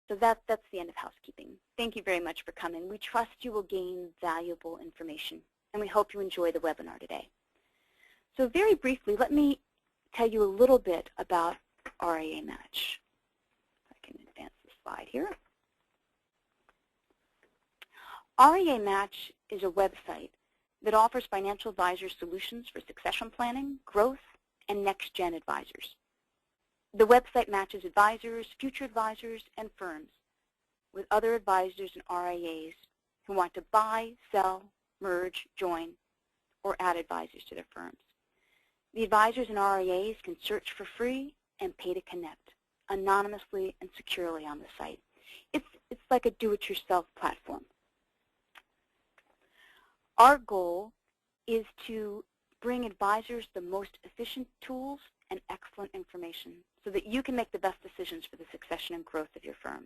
So that's the end of housekeeping. Thank you very much for coming. We trust you will gain valuable information, and we hope you enjoy the webinar today. So very briefly, let me tell you a little bit about RIA Match. If I can advance the slide here. RIA Match is a website that offers financial advisor solutions for succession planning, growth, and next-gen advisors. The website matches advisors, future advisors, and firms with other advisors and RIAs who want to buy, sell, merge, join, or add advisors to their firms. The advisors and RIAs can search for free and pay to connect anonymously and securely on the site. It's like a do-it-yourself platform. Our goal is to bring advisors the most efficient tools and excellent information so that you can make the best decisions for the succession and growth of your firm.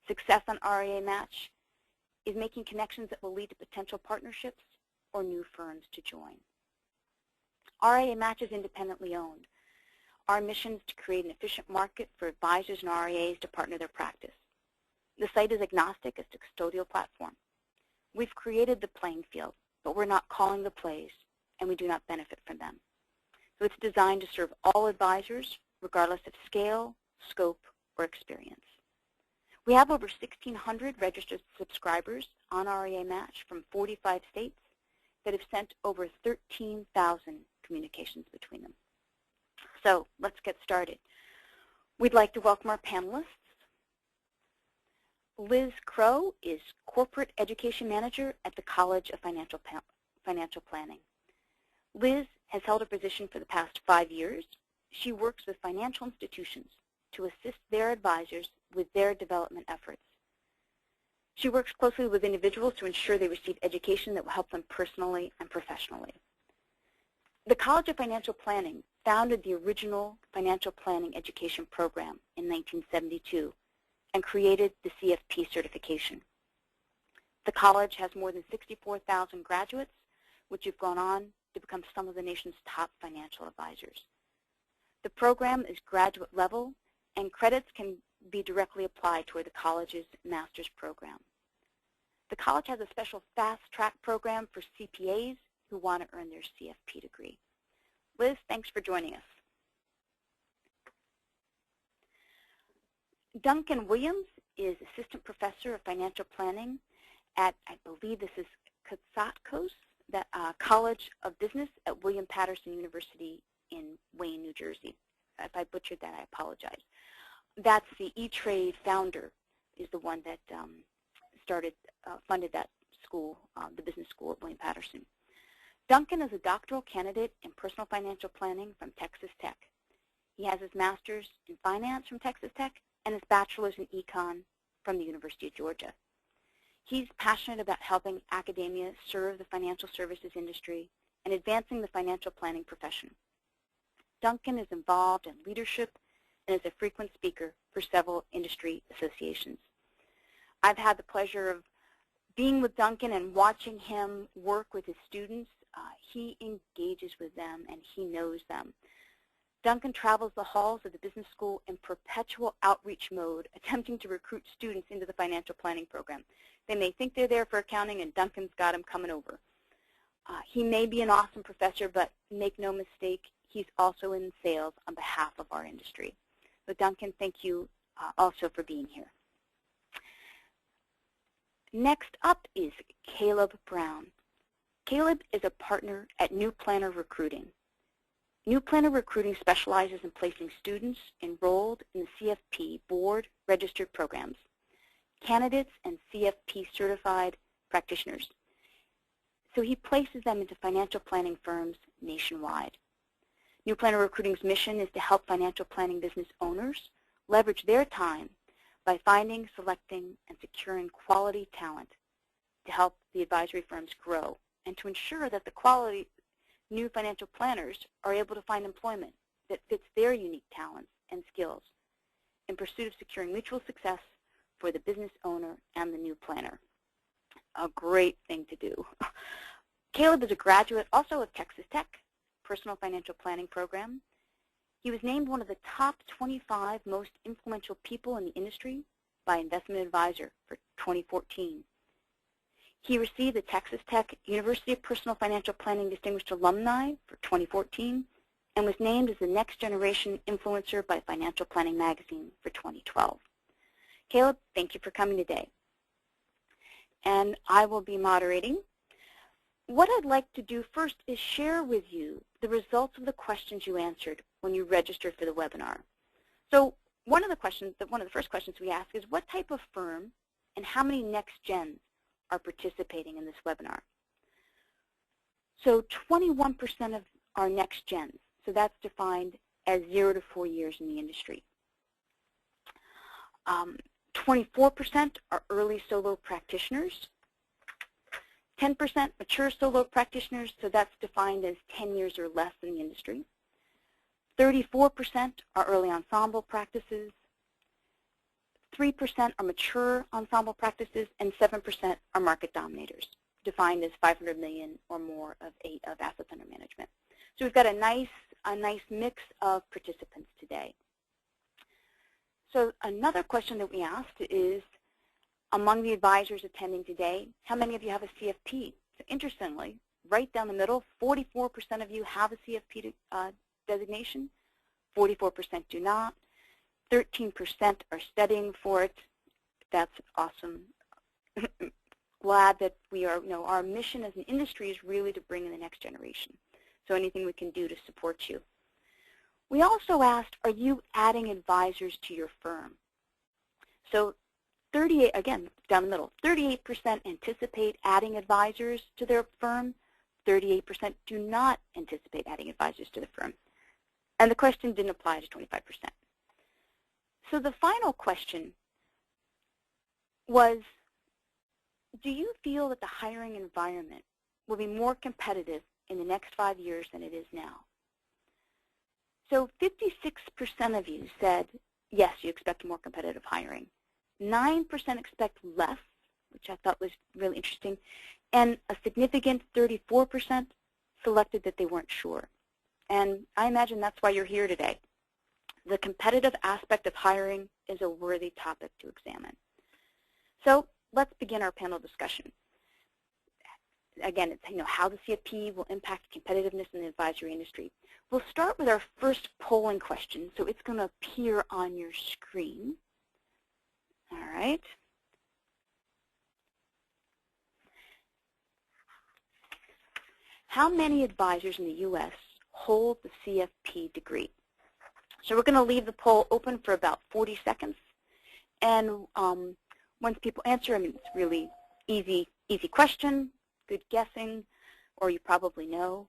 Success on RIA Match is making connections that will lead to potential partnerships or new firms to join. RIA Match is independently owned. Our mission is to create an efficient market for advisors and RIAs to partner their practice. The site is agnostic as to custodial platform. We've created the playing field, but we're not calling the plays, and we do not benefit from them. So it's designed to serve all advisors, regardless of scale, scope, or experience. We have over 1,600 registered subscribers on RIA Match from 45 states that have sent over 13,000 communications between them. So let's get started. We'd like to welcome our panelists. Liz Crowe is Corporate Education Manager at the College of Financial Planning. Liz has held a position for the past 5 years. She works with financial institutions to assist their advisors with their development efforts. She works closely with individuals to ensure they receive education that will help them personally and professionally. The College of Financial Planning founded the original financial planning education program in 1972 and created the CFP certification. The college has more than 64,000 graduates, which have gone on to become some of the nation's top financial advisors. The program is graduate level, and credits can be directly applied toward the college's master's program. The college has a special fast-track program for CPAs who want to earn their CFP degree. Liz, thanks for joining us. Duncan Williams is Assistant Professor of Financial Planning at, I believe this is Cotsattos, the College of Business at William Patterson University in Wayne, New Jersey. If I butchered that, I apologize. That's the E-Trade founder, is the one that funded that school, the business school at William Patterson. Duncan is a doctoral candidate in personal financial planning from Texas Tech. He has his master's in finance from Texas Tech and his bachelor's in econ from the University of Georgia. He's passionate about helping academia serve the financial services industry and advancing the financial planning profession. Duncan is involved in leadership and is a frequent speaker for several industry associations. I've had the pleasure of being with Duncan and watching him work with his students. He engages with them and he knows them. Duncan travels the halls of the business school in perpetual outreach mode, attempting to recruit students into the financial planning program. They may think they're there for accounting, and Duncan's got them coming over. He may be an awesome professor, but make no mistake, he's also in sales on behalf of our industry. So Duncan, thank you also for being here. Next up is Caleb Brown. Caleb is a partner at New Planner Recruiting. New Planner Recruiting specializes in placing students enrolled in the CFP board registered programs, candidates and CFP certified practitioners. So he places them into financial planning firms nationwide. New Planner Recruiting's mission is to help financial planning business owners leverage their time by finding, selecting, and securing quality talent to help the advisory firms grow and to ensure that the quality new financial planners are able to find employment that fits their unique talents and skills in pursuit of securing mutual success for the business owner and the new planner. A great thing to do. Caleb is a graduate also of Texas Tech, Personal Financial Planning Program. He was named one of the top 25 most influential people in the industry by Investment Advisor for 2014. He received the Texas Tech University of Personal Financial Planning Distinguished Alumni for 2014 and was named as the Next Generation Influencer by Financial Planning Magazine for 2012. Caleb, thank you for coming today. And I will be moderating. What I'd like to do first is share with you the results of the questions you answered when you registered for the webinar. So one of the first questions we ask is, what type of firm and how many next gens are participating in this webinar? So 21% of our next gens, so that's defined as 0 to 4 years in the industry. 24% are early solo practitioners. 10% mature solo practitioners, so that's defined as 10 years or less in the industry. 34% are early ensemble practices. 3% are mature ensemble practices, and 7% are market dominators, defined as 500 million or more of assets under management. So we've got a nice mix of participants today. So another question that we asked is, among the advisors attending today, how many of you have a CFP? So interestingly, right down the middle, 44% of you have a CFP designation, 44% do not, 13% are studying for it. That's awesome. Glad that we are, our mission as an industry is really to bring in the next generation. So anything we can do to support you. We also asked, are you adding advisors to your firm? So 38, again, down the middle, 38% anticipate adding advisors to their firm, 38% do not anticipate adding advisors to the firm. And the question didn't apply to 25%. So the final question was, do you feel that the hiring environment will be more competitive in the next 5 years than it is now? So 56% of you said, yes, you expect more competitive hiring. 9% expect less, which I thought was really interesting, and a significant 34% selected that they weren't sure. And I imagine that's why you're here today. The competitive aspect of hiring is a worthy topic to examine. So let's begin our panel discussion. Again, it's how the CFP will impact competitiveness in the advisory industry. We'll start with our first polling question, so it's going to appear on your screen. All right. How many advisors in the U.S. hold the CFP degree? So we're going to leave the poll open for about 40 seconds. And once people answer, it's really easy question, good guessing, or you probably know.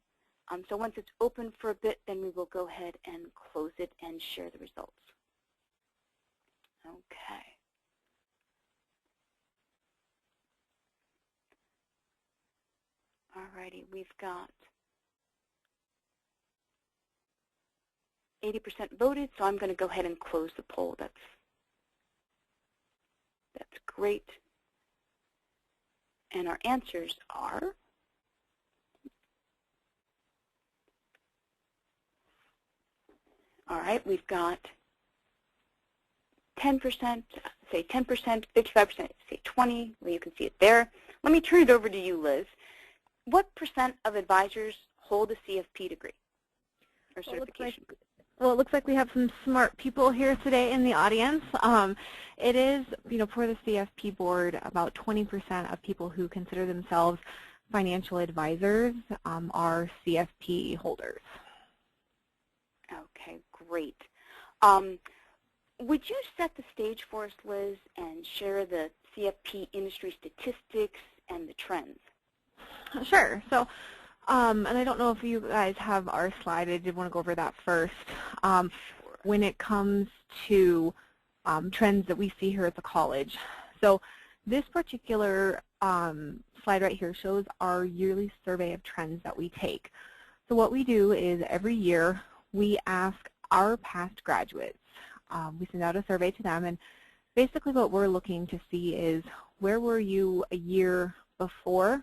So once it's open for a bit, then we will go ahead and close it and share the results. Okay. All righty, we've got 80% voted, so I'm going to go ahead and close the poll. That's great. And our answers are all right, we've got 10%, say 10%, 55%, say 20, well, you can see it there. Let me turn it over to you, Liz. What percent of advisors hold a CFP degree or certification? Well, it looks like we have some smart people here today in the audience. It is, for the CFP board, about 20% of people who consider themselves financial advisors are CFP holders. Okay, great. Would you set the stage for us, Liz, and share the CFP industry statistics and the trends? Sure. So, and I don't know if you guys have our slide. I did want to go over that first. When it comes to trends that we see here at the college. So this particular slide right here shows our yearly survey of trends that we take. So what we do is every year we ask our past graduates, we send out a survey to them, and basically what we're looking to see is where were you a year before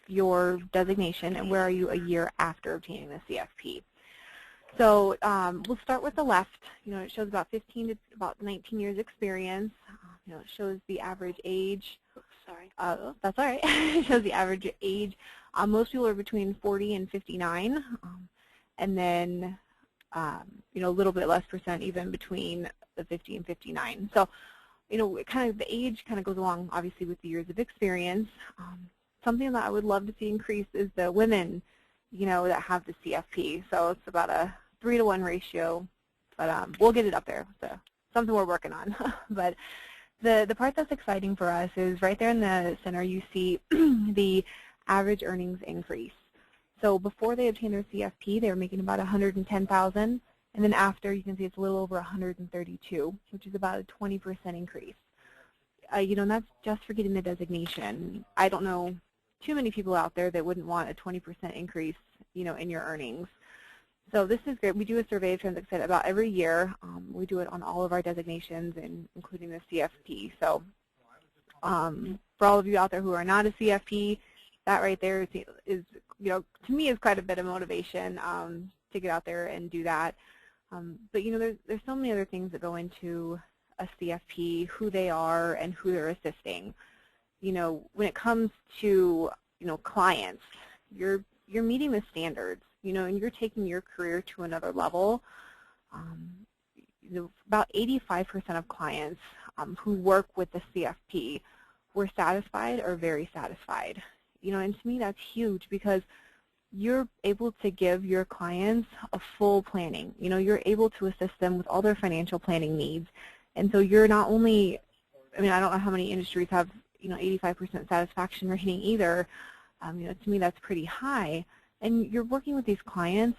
your designation and where are you a year after obtaining the CFP. So we'll start with the left. It shows about 15 to about 19 years experience. It shows the average age. Oops, sorry. That's all right. It shows the average age. Most people are between 40 and 59, and then a little bit less percent even between the 50 and 59. So kind of the age kind of goes along obviously with the years of experience. Something that I would love to see increase is the women that have the CFP. So it's about a 3-to-1 ratio, but we'll get it up there. So something we're working on. But the part that's exciting for us is right there in the center you see the average earnings increase. So before they obtained their CFP, they were making about $110,000, and then after you can see it's a little over $132,000, which is about a 20% increase. And that's just for getting the designation. I don't know too many people out there that wouldn't want a 20% increase, in your earnings. So this is great. We do a survey of Transit about every year. We do it on all of our designations, including the CFP. So for all of you out there who are not a CFP, that right there is to me is quite a bit of motivation to get out there and do that. But there's so many other things that go into a CFP, who they are and who they're assisting. When it comes to clients, you're meeting the standards, and you're taking your career to another level. About 85% of clients who work with the CFP were satisfied or very satisfied. And to me that's huge because you're able to give your clients a full planning. You're able to assist them with all their financial planning needs. And so you're not only, I don't know how many industries have 85% satisfaction rating either. To me that's pretty high. And you're working with these clients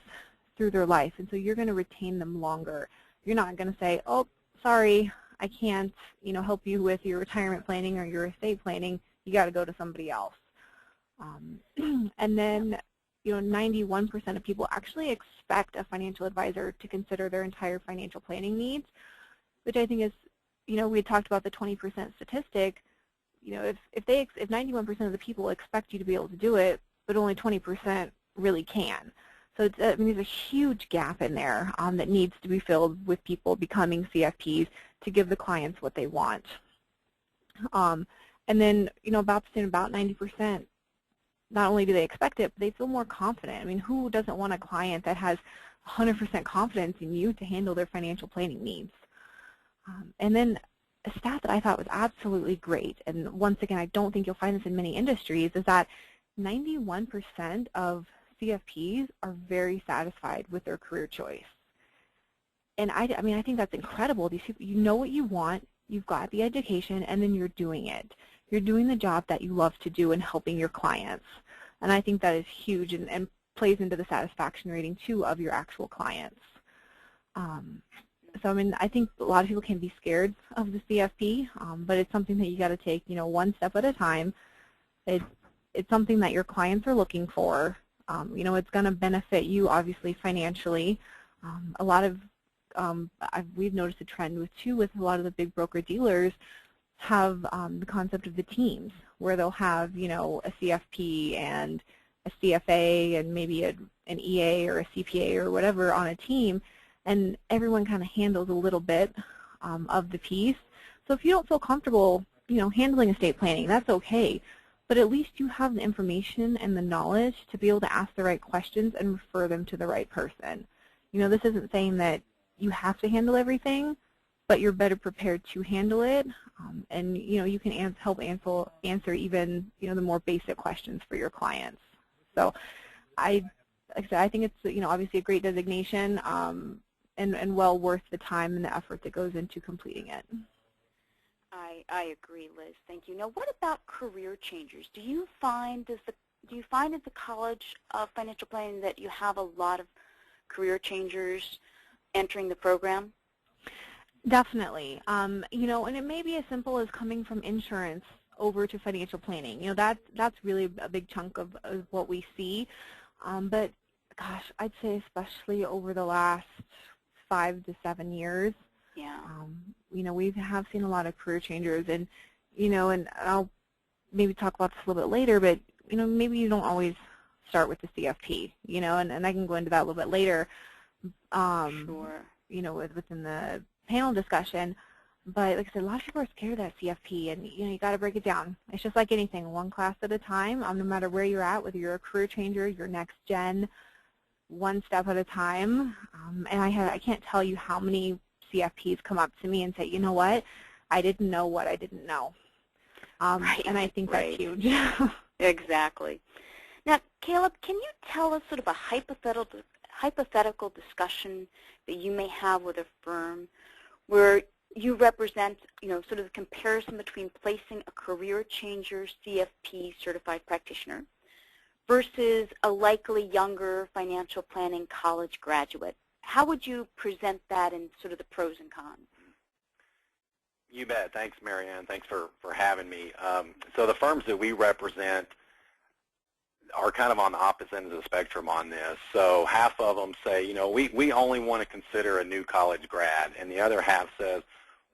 through their life, and so you're going to retain them longer. You're not going to say, oh, sorry, I can't help you with your retirement planning or your estate planning. You got to go to somebody else. And then 91% of people actually expect a financial advisor to consider their entire financial planning needs, which I think is, we had talked about the 20% statistic. If 91% of the people expect you to be able to do it, but only 20% really can. So there's a huge gap in there that needs to be filled with people becoming CFPs to give the clients what they want. And then, about 90%, not only do they expect it, but they feel more confident. Who doesn't want a client that has 100% confidence in you to handle their financial planning needs? And then a stat that I thought was absolutely great, and once again, I don't think you'll find this in many industries, is that 91% of CFPs are very satisfied with their career choice. And I think that's incredible. These people, you know what you want, you've got the education, and then you're doing it. You're doing the job that you love to do and helping your clients. And I think that is huge and plays into the satisfaction rating, too, of your actual clients. So, I think a lot of people can be scared of the CFP, but it's something that you got to take, one step at a time. It's something that your clients are looking for. It's going to benefit you, obviously, financially. A lot of, we've noticed a trend with a lot of the big broker-dealers have the concept of the teams, where they'll have, a CFP and a CFA and maybe an EA or a CPA or whatever on a team, and everyone kind of handles a little bit of the piece. So if you don't feel comfortable, handling estate planning, that's okay. But at least you have the information and the knowledge to be able to ask the right questions and refer them to the right person. This isn't saying that you have to handle everything, but you're better prepared to handle it, and you can help answer even the more basic questions for your clients. So like I said, I think it's obviously a great designation, and well worth the time and the effort that goes into completing it. I agree, Liz. Thank you. Now, what about career changers? Do you find at the College of Financial Planning that you have a lot of career changers entering the program? Definitely. And it may be as simple as coming from insurance over to financial planning. That's really a big chunk of what we see. But gosh, I'd say especially over the last 5 to 7 years. Yeah. We have seen a lot of career changers, and and I'll maybe talk about this a little bit later, but maybe you don't always start with the CFP, and I can go into that a little bit later. Sure. you know, within the panel discussion. But like I said, a lot of people are scared of that CFP, and you know, you got to break it down. It's just like anything, one class at a time. No matter where you're at, whether you're a career changer, you're next gen, one step at a time. And I can't tell you how many CFPs come up to me and say, you know what I didn't know what I didn't know. Right, and I think that's huge. Exactly. Now, Caleb, can you tell us sort of a hypothetical discussion that you may have with a firm where you represent, you know, sort of the comparison between placing a career changer CFP certified practitioner versus a likely younger financial planning college graduate? How would you present that in sort of the pros and cons? You bet. Thanks, Marianne. Thanks for having me. So the firms that we represent are kind of on the opposite ends of the spectrum on this. So half of them say, you know, we only want to consider a new college grad, and the other half says,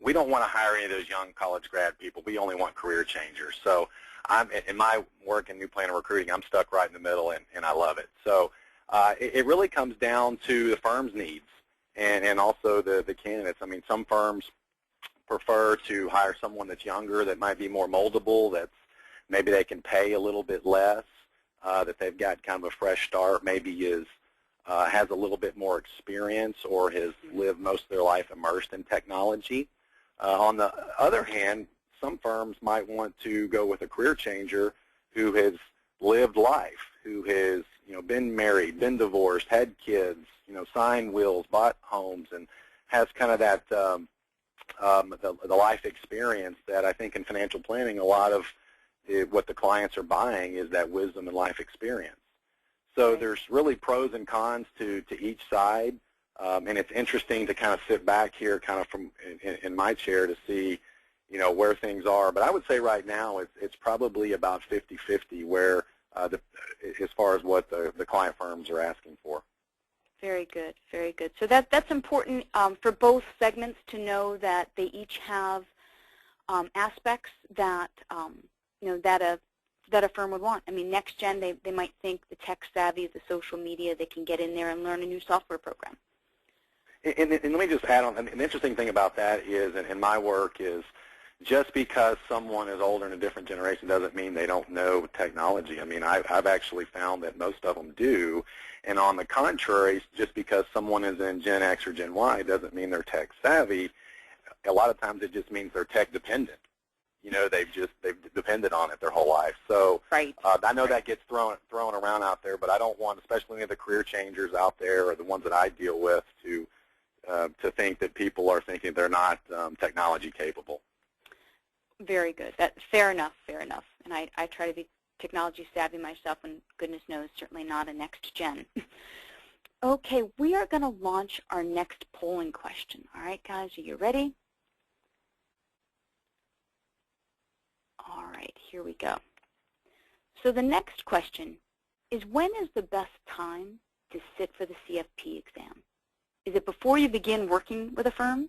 we don't want to hire any of those young college grad people. We only want career changers. So in my work in new planner recruiting, I'm stuck right in the middle, and I love it. So it really comes down to the firm's needs and also the candidates. I mean, some firms prefer to hire someone that's younger, that might be more moldable, that's maybe they can pay a little bit less, that they've got kind of a fresh start, maybe has a little bit more experience or has lived most of their life immersed in technology. On the other hand, some firms might want to go with a career changer who has lived life, who has, you know, been married, been divorced, had kids, you know, signed wills, bought homes, and has kind of that the life experience that I think in financial planning a lot of what the clients are buying is that wisdom and life experience. So there's really pros and cons to each side, and it's interesting to kind of sit back here kind of from in my chair to see, you know, where things are. But I would say right now it's probably about 50-50 where as far as what the client firms are asking for. Very good, very good. So that's important for both segments to know that they each have aspects that you know that a firm would want. I mean, next gen, they might think the tech savvy, the social media, they can get in there and learn a new software program. And let me just add on, an interesting thing about that is, in my work, is just because someone is older in a different generation doesn't mean they don't know technology. I mean, I've actually found that most of them do. And on the contrary, just because someone is in Gen X or Gen Y doesn't mean they're tech savvy. A lot of times it just means they're tech dependent. You know, they've depended on it their whole life. So I know that gets thrown around out there, but I don't want, especially any of the career changers out there or the ones that I deal with, to think that people are thinking they're not technology capable. Very good. Fair enough, fair enough. And I try to be technology savvy myself, and goodness knows, certainly not a next gen. Okay, we are going to launch our next polling question. All right, guys, are you ready? All right, here we go. So the next question is, when is the best time to sit for the CFP exam? Is it before you begin working with a firm?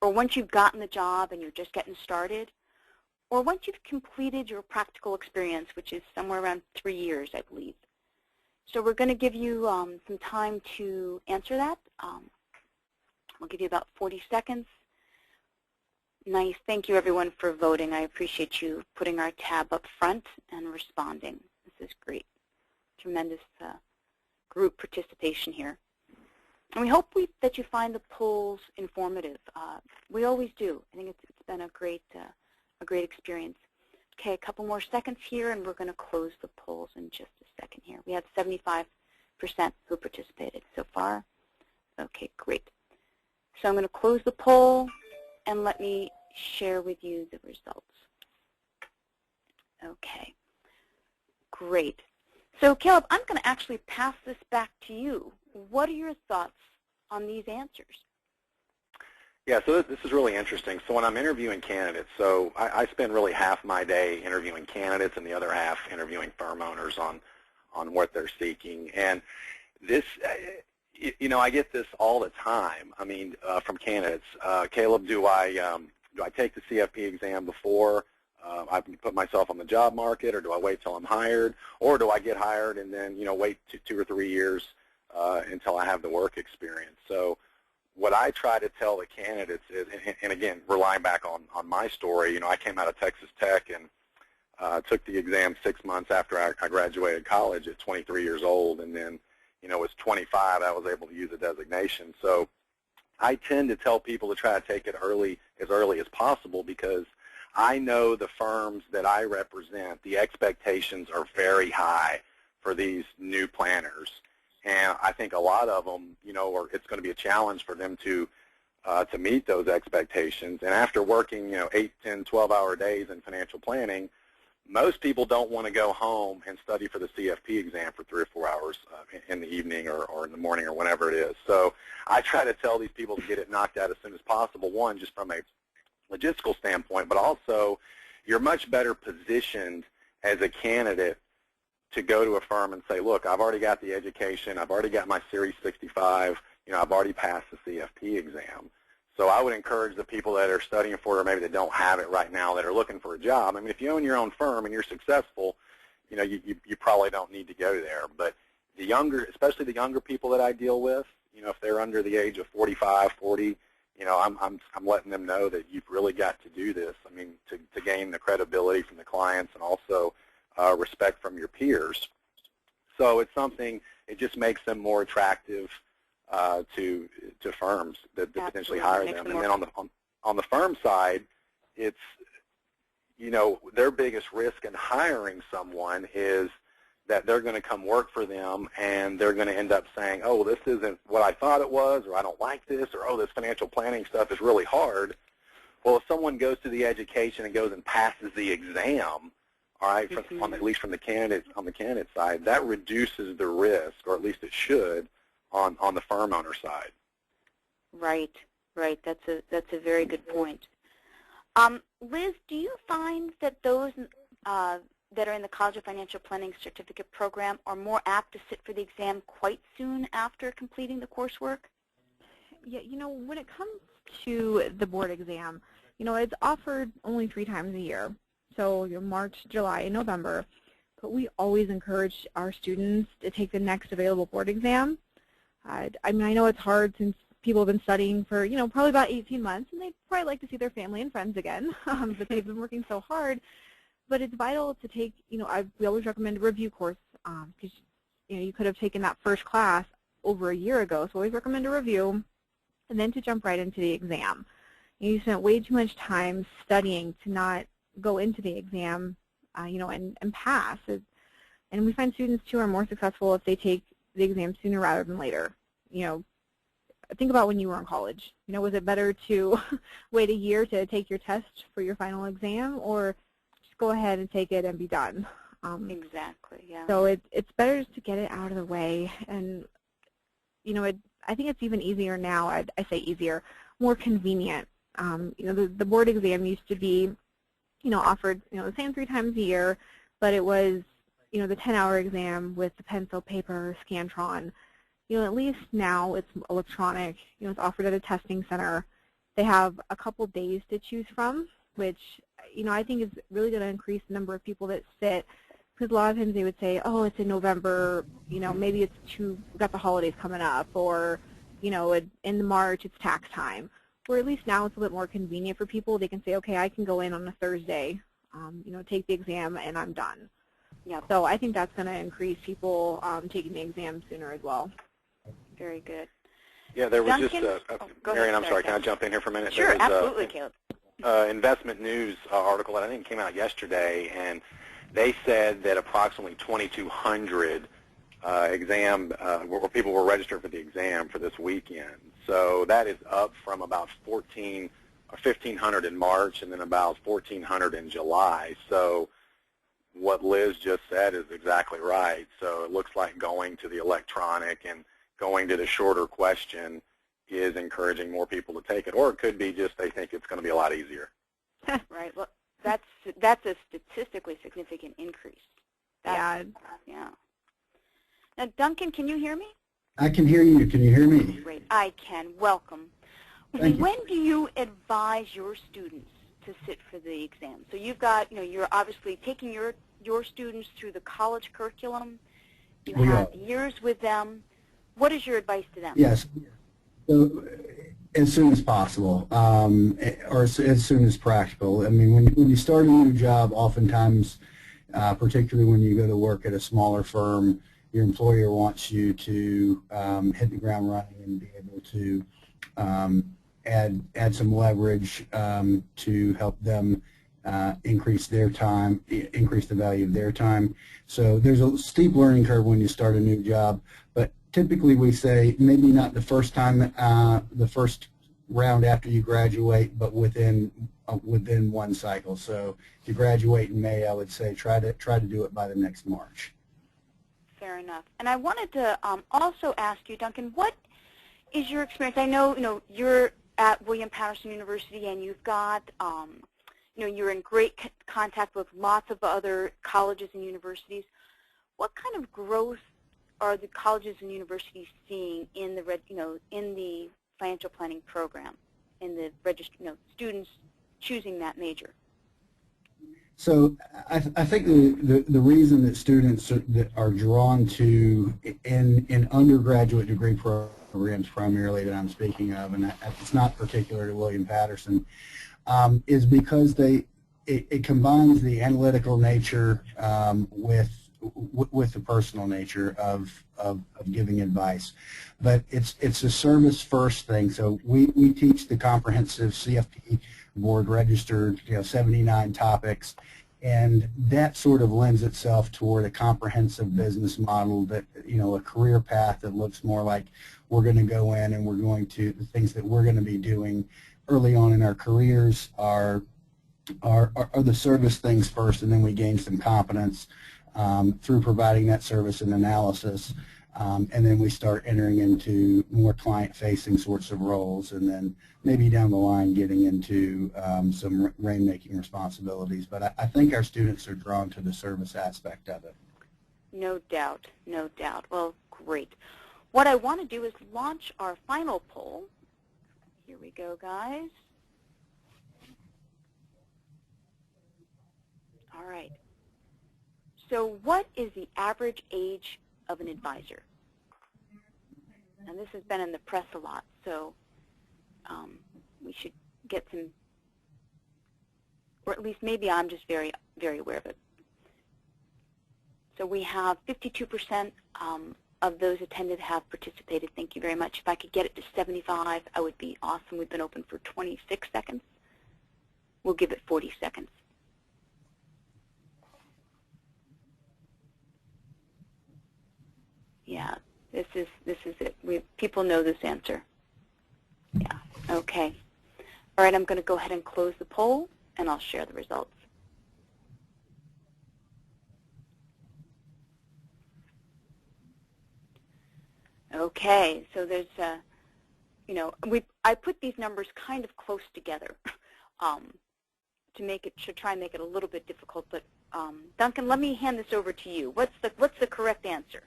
Or once you've gotten the job and you're just getting started? Or once you've completed your practical experience, which is somewhere around 3 years, I believe. So we're going to give you some time to answer that. We'll give you about 40 seconds. Nice. Thank you, everyone, for voting. I appreciate you putting our tab up front and responding. This is great. Tremendous group participation here. And we hope that you find the polls informative. We always do. I think it's been a great experience. Okay, a couple more seconds here, and we're going to close the polls in just a second here. We have 75% who participated so far. Okay, great. So I'm going to close the poll, and let me share with you the results. Okay, great. So Caleb, I'm going to actually pass this back to you. What are your thoughts on these answers? Yeah, so this is really interesting. So when I'm interviewing candidates, so I spend really half my day interviewing candidates and the other half interviewing firm owners on what they're seeking. And this, you know, I get this all the time. I mean, from candidates, Caleb, do I take the CFP exam before I put myself on the job market, or do I wait till I'm hired, or do I get hired and then, you know, wait 2 or 3 years until I have the work experience. So what I try to tell the candidates is, and again, relying back on my story, I came out of Texas Tech and took the exam 6 months after I graduated college at 23 years old, and then, was 25, I was able to use a designation. So I tend to tell people to try to take it as early as possible, because I know the firms that I represent, the expectations are very high for these new planners. And I think a lot of them, it's going to be a challenge for them to meet those expectations. And after working, 8, 10, 12-hour days in financial planning, most people don't want to go home and study for the CFP exam for 3 or 4 hours in the evening or in the morning or whenever it is. So I try to tell these people to get it knocked out as soon as possible, one, just from a logistical standpoint, but also you're much better positioned as a candidate to go to a firm and say, look, I've already got the education, I've already got my Series 65, I've already passed the CFP exam. So I would encourage the people that are studying for it, or maybe they don't have it right now, that are looking for a job. I mean, if you own your own firm and you're successful, you probably don't need to go there. But the younger, especially the younger people that I deal with, if they're under the age of 45, 40, I'm letting them know that you've really got to do this. I mean, to gain the credibility from the clients and also respect from your peers. So it's something, it just makes them more attractive to firms that potentially hire them. And then on the firm side, it's, their biggest risk in hiring someone is that they're going to come work for them and they're going to end up saying, oh, this isn't what I thought it was, or I don't like this, or oh, this financial planning stuff is really hard. Well, if someone goes through the education and goes and passes the exam, all right, at least from the candidate, on the candidate side, that reduces the risk, or at least it should, on the firm owner side. Right. That's a very good point. Liz, do you find that those that are in the College of Financial Planning Certificate Program are more apt to sit for the exam quite soon after completing the coursework? Yeah, when it comes to the board exam, it's offered only 3 times a year. So March, July, and November. But we always encourage our students to take the next available board exam. I mean, I know it's hard since people have been studying for, probably about 18 months, and they'd probably like to see their family and friends again, but they've been working so hard. But it's vital to take, we always recommend a review course, because, you could have taken that first class over a year ago, so always recommend a review, and then to jump right into the exam. You spent way too much time studying to not go into the exam, and pass. And we find students, too, are more successful if they take the exam sooner rather than later. Think about when you were in college. Was it better to wait a year to take your test for your final exam, or just go ahead and take it and be done? Exactly, yeah. So it's better to get it out of the way. And, I think it's even easier now. I say easier, more convenient. The board exam used to be, offered, the same 3 times a year, but it was, the 10-hour exam with the pencil, paper, Scantron. At least now it's electronic. It's offered at a testing center. They have a couple days to choose from, which, I think is really going to increase the number of people that sit, because a lot of times they would say, oh, it's in November, maybe we've got the holidays coming up, or, in March it's tax time. Or at least now it's a bit more convenient for people. They can say, okay, I can go in on a Thursday, take the exam, and I'm done. Yep. So I think that's going to increase people taking the exam sooner as well. Very good. Yeah, there was Duncan? Marion, I'm sorry, can I jump in here for a minute? Sure, there was, absolutely, Caleb. Investment News article that I think came out yesterday, and they said that approximately 2,200 people were registered for the exam for this weekend. So that is up from about 1,500 in March, and then about 1,400 in July. So what Liz just said is exactly right. So it looks like going to the electronic and going to the shorter question is encouraging more people to take it. Or it could be just they think it's going to be a lot easier. Right. Well, that's a statistically significant increase. Yeah. Now, Duncan, can you hear me? I can hear you. Can you hear me? Great. I can. Welcome. Thank you. When do you advise your students to sit for the exam? So you've got, you're obviously taking your students through the college curriculum. You have years with them. What is your advice to them? Yes. So, as soon as possible, or as soon as practical. I mean, when you start a new job, oftentimes, particularly when you go to work at a smaller firm, your employer wants you to hit the ground running and be able to add some leverage to help them increase their time, increase the value of their time. So there's a steep learning curve when you start a new job, but typically we say maybe not the first time, the first round after you graduate, but within one cycle. So if you graduate in May, I would say try to do it by the next March. Fair enough. And I wanted to also ask you, Duncan, what is your experience? I know, you're at William Patterson University, and you've got, you're in great contact with lots of other colleges and universities. What kind of growth are the colleges and universities seeing in the in the financial planning program, in the students choosing that major? So I think the reason that students that are drawn to in undergraduate degree programs primarily that I'm speaking of, and it's not particular to William Patterson, is because it combines the analytical nature with the personal nature of giving advice. But it's a service first thing. So we teach the comprehensive CFP board registered 79 topics, and that sort of lends itself toward a comprehensive business model that a career path that looks more like we're going to go in and the things that we're going to be doing early on in our careers are the service things first, and then we gain some competence through providing that service and analysis, and then we start entering into more client-facing sorts of roles, and then maybe down the line getting into some rainmaking responsibilities. But I think our students are drawn to the service aspect of it. No doubt, no doubt. Well, great. What I want to do is launch our final poll. Here we go, guys. All right. So what is the average age of an advisor? And this has been in the press a lot, so we should get some, or at least maybe I'm just very, very aware of it. So we have 52% of those attended have participated. Thank you very much. If I could get it to 75, I would be awesome. We've been open for 26 seconds. We'll give it 40 seconds. Yeah, this is it. People know this answer. Yeah, okay. All right, I'm going to go ahead and close the poll, and I'll share the results. Okay, so there's, I put these numbers kind of close together to try and make it a little bit difficult. But Duncan, let me hand this over to you. What's the correct answer?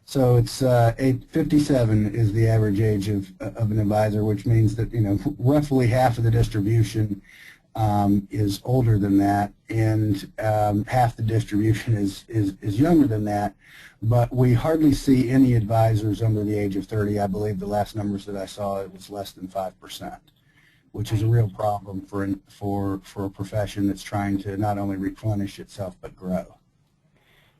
So it's 57 is the average age of an advisor, which means that roughly half of the distribution is older than that, and half the distribution is younger than that. But we hardly see any advisors under the age of 30. I believe the last numbers that I saw, it was less than 5%, which is a real problem for a profession that's trying to not only replenish itself but grow.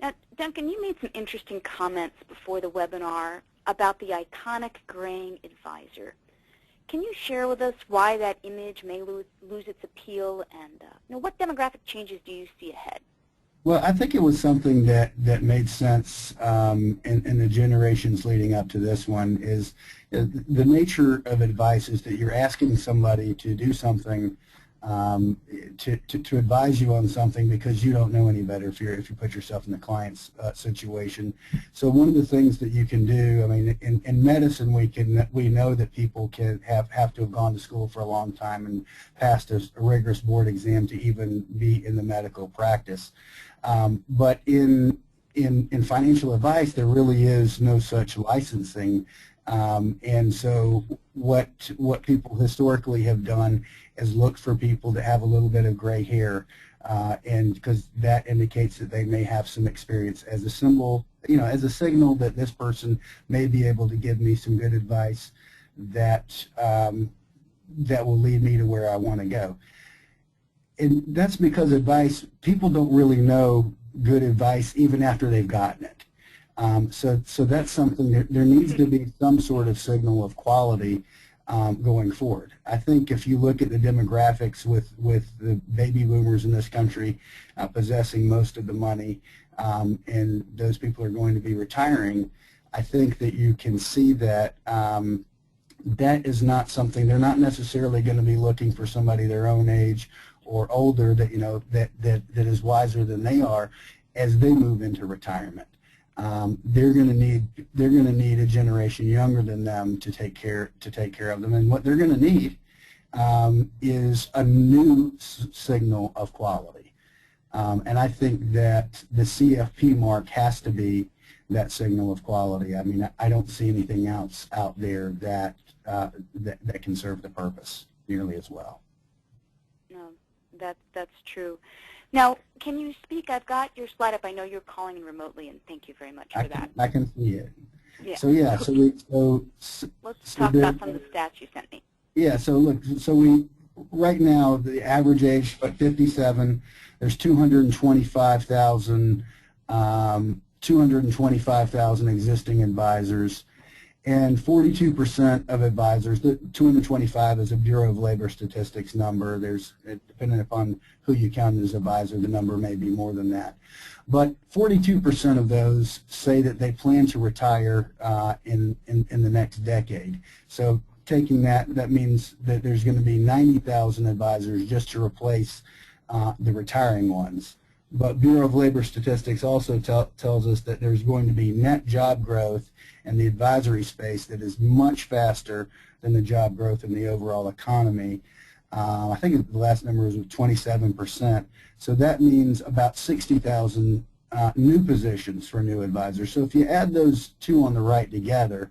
Now, Duncan, you made some interesting comments before the webinar about the iconic graying advisor. Can you share with us why that image may lose its appeal, and what demographic changes do you see ahead? Well, I think it was something that made sense in the generations leading up to this one. Is the nature of advice is that you're asking somebody to do something, to advise you on something because you don't know any better if you put yourself in the client's situation. So one of the things that you can do, I mean, in medicine we know that people can have to have gone to school for a long time and passed a rigorous board exam to even be in the medical practice. But in in financial advice, there really is no such licensing. And so what people historically have done is look for people to have a little bit of gray hair, and because that indicates that they may have some experience as a symbol, as a signal that this person may be able to give me some good advice that that will lead me to where I want to go. And that's because people don't really know good advice even after they've gotten it. So that's something there needs to be some sort of signal of quality going forward. I think if you look at the demographics with the baby boomers in this country possessing most of the money, and those people are going to be retiring, I think that you can see that that is not something, they're not necessarily going to be looking for somebody their own age or older that that is wiser than they are as they move into retirement. They're going to need a generation younger than them to take care of them, and what they're going to need is a new signal of quality. And I think that the CFP mark has to be that signal of quality. I mean, I don't see anything else out there that that can serve the purpose nearly as well. No, that's true. Now, can you speak? I've got your slide up. I know you're calling in remotely, and thank you very much for that. I can see it. Yeah. So yeah, Let's talk about some of the stats you sent me. Yeah. So look, right now the average age is 57. There's 225,000 existing advisors, and 42% of advisors. The 225 is a Bureau of Labor Statistics number. Depending upon who you count as advisor, the number may be more than that. But 42% of those say that they plan to retire in the next decade. So taking that means that there's going to be 90,000 advisors just to replace the retiring ones. But Bureau of Labor Statistics also tells us that there's going to be net job growth in the advisory space that is much faster than the job growth in the overall economy. I think the last number was 27%. So that means about 60,000 new positions for new advisors. So if you add those two on the right together,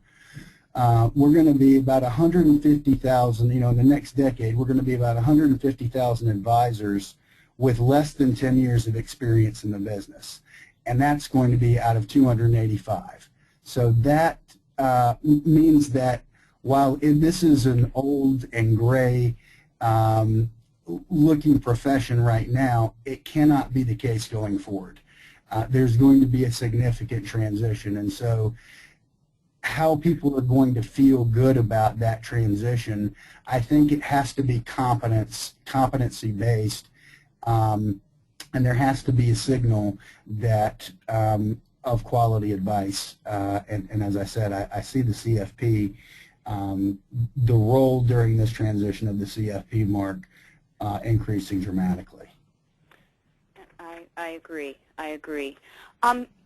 we're going to be about 150,000, in the next decade, we're going to be about 150,000 advisors with less than 10 years of experience in the business. And that's going to be out of 285. So that means that while this is an old and gray looking profession right now, it cannot be the case going forward. There's going to be a significant transition. And so how people are going to feel good about that transition, I think it has to be competency-based. And there has to be a signal that of quality advice. And as I said, I see the CFP, the role during this transition of the CFP mark increasing dramatically. I agree.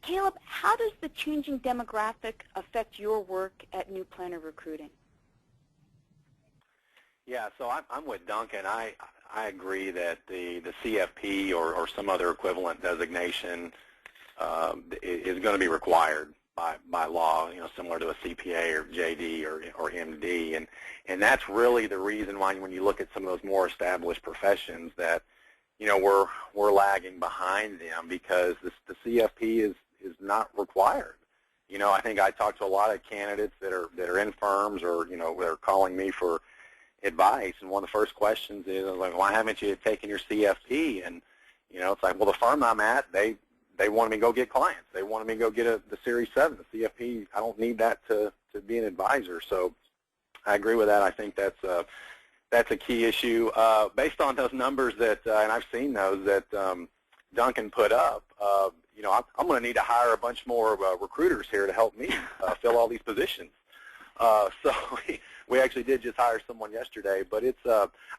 Caleb, how does the changing demographic affect your work at New Planner Recruiting? Yeah, so I'm with Duncan. I agree that the CFP or some other equivalent designation is going to be required by law, similar to a CPA or JD or MD, and that's really the reason why when you look at some of those more established professions that we're lagging behind them, because the CFP is not required. I think I talked to a lot of candidates that are in firms or they're calling me for advice, and one of the first questions is like, why haven't you taken your CFP? And it's like, well, the firm I'm at, they wanted me to go get clients. They wanted me to go get the Series 7. The CFP, I don't need that to be an advisor. So I agree with that. I think that's a key issue. Based on those numbers that, and I've seen those that Duncan put up, I'm going to need to hire a bunch more recruiters here to help me fill all these positions. So we actually did just hire someone yesterday, but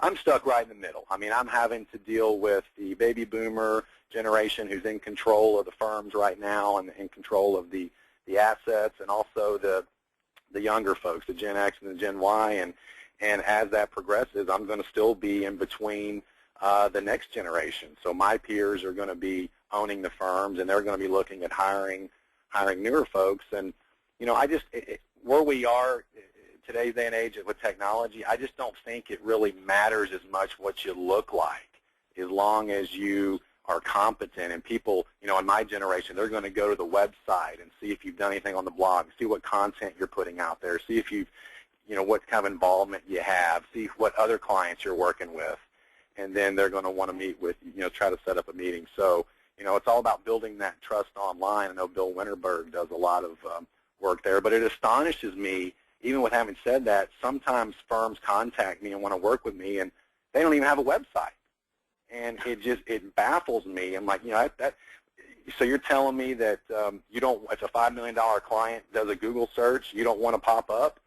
I'm stuck right in the middle. I mean, I'm having to deal with the baby boomer generation who's in control of the firms right now and in control of the assets, and also the younger folks, the Gen X and the Gen Y, and as that progresses, I'm going to still be in between the next generation. So my peers are going to be owning the firms, and they're going to be looking at hiring newer folks. And where we are today's day and age with technology, I just don't think it really matters as much what you look like, as long as you are competent. And people, in my generation, they're going to go to the website and see if you've done anything on the blog, see what content you're putting out there, see if you've, what kind of involvement you have, see what other clients you're working with, and then they're going to want to meet with, try to set up a meeting. So, it's all about building that trust online. I know Bill Winterberg does a lot of work there, but it astonishes me, even with having said that, sometimes firms contact me and want to work with me, and they don't even have a website. And it baffles me. I'm like, so you're telling me that you don't, if a $5 million client does a Google search, you don't want to pop up?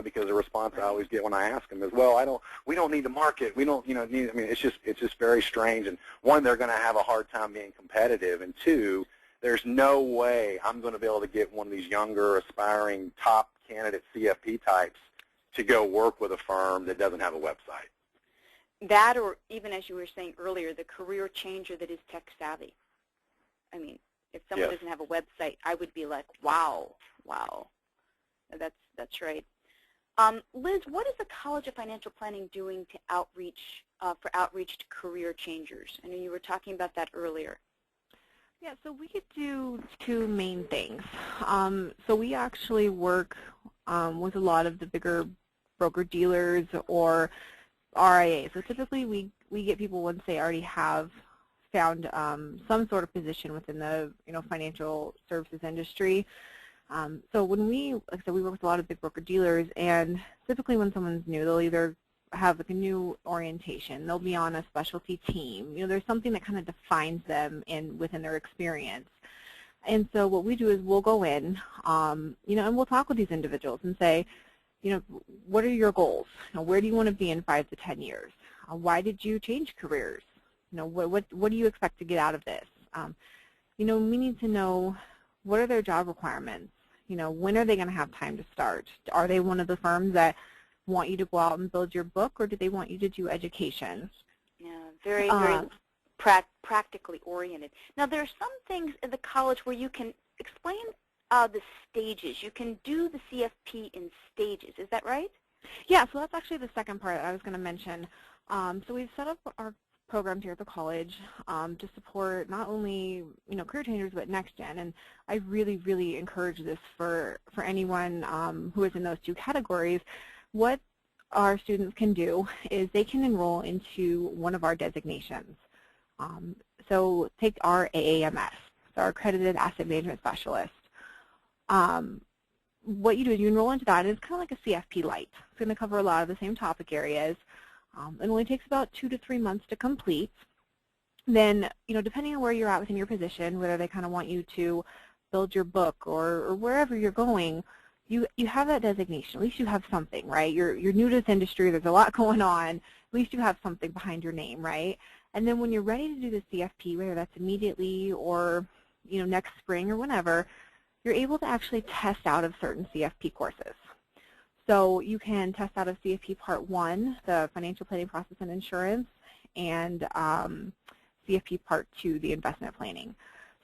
Because the response I always get when I ask them is, well, we don't need to market. We don't, it's just very strange. And one, they're going to have a hard time being competitive. And two, there's no way I'm going to be able to get one of these younger, aspiring, top candidate CFP types to go work with a firm that doesn't have a website. That, or even as you were saying earlier, the career changer that is tech savvy. I mean, if someone doesn't have a website, I would be like, wow. That's right. Liz, what is the College of Financial Planning doing to outreach to career changers? I know you were talking about that earlier. Yeah, so we could do two main things. So we actually work with a lot of the bigger broker-dealers or RIAs. So typically we get people once they already have found some sort of position within the financial services industry. So when like I said, we work with a lot of big broker-dealers, and typically when someone's new, they'll either have like a new orientation, they'll be on a specialty team. There's something that kind of defines them within their experience. And so what we do is we'll go in, and we'll talk with these individuals and say, what are your goals? Where do you want to be in 5 to 10 years? Why did you change careers? What do you expect to get out of this? We need to know, what are their job requirements? When are they going to have time to start? Are they one of the firms that want you to go out and build your book, or do they want you to do education? Yeah, very practically oriented. Now, there are some things in the college where you can explain the stages. You can do the CFP in stages. Is that right? Yeah, so that's actually the second part I was going to mention. So we've set up our programs here at the college to support not only career changers but next gen, and I really encourage this for anyone who is in those two categories. What our students can do is they can enroll into one of our designations. So take our AAMS, so our Accredited Asset Management Specialist. What you do is you enroll into that, and it's kind of like a CFP Lite. It's going to cover a lot of the same topic areas. It only takes about 2 to 3 months to complete. Then, depending on where you're at within your position, whether they kind of want you to build your book or wherever you're going, you have that designation. At least you have something, right? You're new to this industry. There's a lot going on. At least you have something behind your name, right? And then when you're ready to do the CFP, whether that's immediately or next spring or whenever, you're able to actually test out of certain CFP courses. So you can test out of CFP Part 1, the Financial Planning Process and Insurance, and CFP Part 2, the Investment Planning.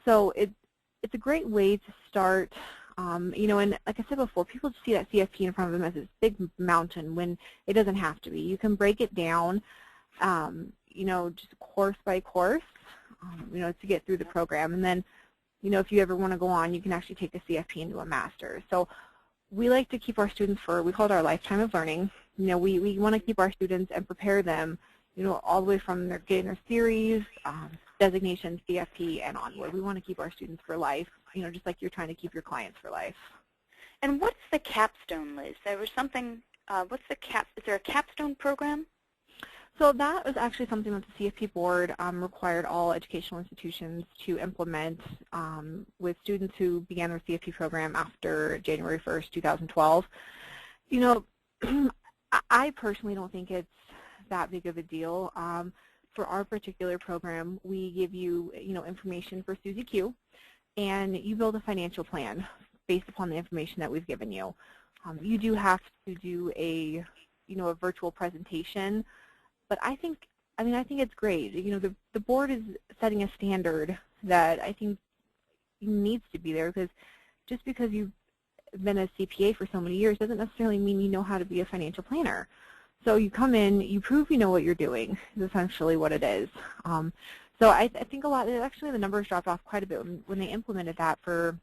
So it's a great way to start, and like I said before, people see that CFP in front of them as this big mountain when it doesn't have to be. You can break it down, just course by course, to get through the program. And then, if you ever want to go on, you can actually take the CFP into a master's. So we like to keep our students we call it our lifetime of learning. We want to keep our students and prepare them, all the way from getting their theories, designations, CFP, and onward. We want to keep our students for life, just like you're trying to keep your clients for life. And what's the capstone, Liz? There was something, is there a capstone program? So that was actually something that the CFP board required all educational institutions to implement with students who began their CFP program after January 1st, 2012. I personally don't think it's that big of a deal. For our particular program, we give you, information for Susie Q, and you build a financial plan based upon the information that we've given you. You do have to do a virtual presentation, but I think I mean, I think it's great. You know, the board is setting a standard that I think needs to be there, because just because you've been a CPA for so many years doesn't necessarily mean you know how to be a financial planner. So you come in, you prove you know what you're doing, is essentially what it is. So I think actually the numbers dropped off quite a bit when they implemented that for,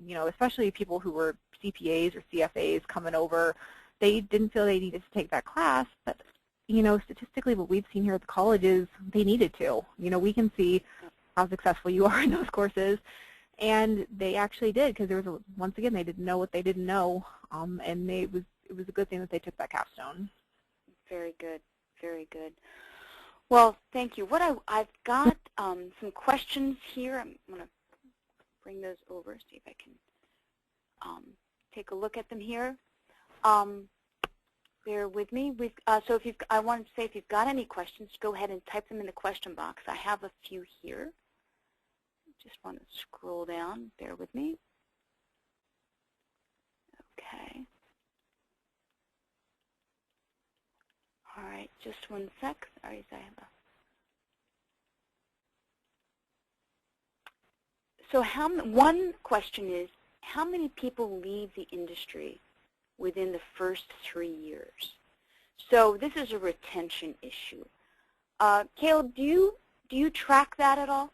you know, especially people who were CPAs or CFAs coming over. They didn't feel they needed to take that class, but, you know, statistically what we've seen here at the college is they needed to. You know, we can see how successful you are in those courses, and they actually did, because there was, once again, they didn't know what they didn't know, and it was a good thing that they took that capstone. Very good, very good. Well, thank you. I've got some questions here. I'm going to bring those over, see if I can take a look at them here. Bear with me. So I wanted to say, if you've got any questions, go ahead and type them in the question box. I have a few here. Just want to scroll down. Bear with me. Okay. All right, just one sec. Sorry, I have So one question is, how many people leave the industry within the first 3 years? So this is a retention issue. Caleb, do you track that at all?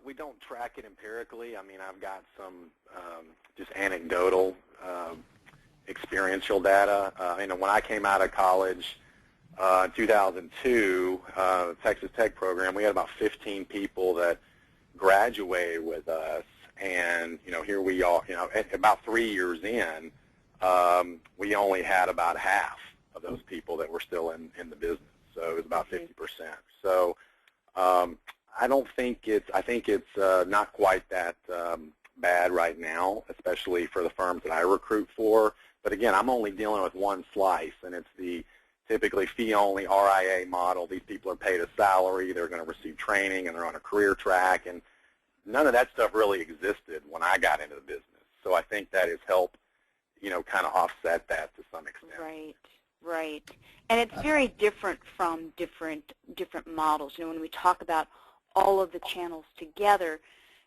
We don't track it empirically. I mean, I've got some just anecdotal experiential data. You know, when I came out of college in 2002, Texas Tech program, we had about 15 people that graduated with us, and you know, here we are. You know, about 3 years in, we only had about half of those people that were still in the business. So it was about 50%. So I don't think it's. I think it's not quite that bad right now, especially for the firms that I recruit for. But again, I'm only dealing with one slice, and it's the typically fee-only RIA model. These people are paid a salary, they're going to receive training, and they're on a career track, and none of that stuff really existed when I got into the business. So I think that has helped, you know, kind of offset that to some extent. Right, right. And it's very different from different models. You know, when we talk about all of the channels together,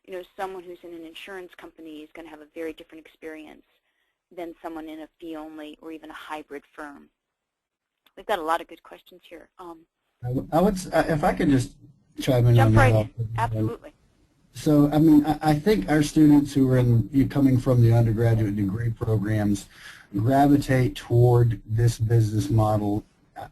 you know, someone who's in an insurance company is going to have a very different experience than someone in a fee-only or even a hybrid firm. We've got a lot of good questions here. I would, if I could just chime in on Jump right that. in. Absolutely. So, I mean, I think our students who are coming from the undergraduate degree programs gravitate toward this business model.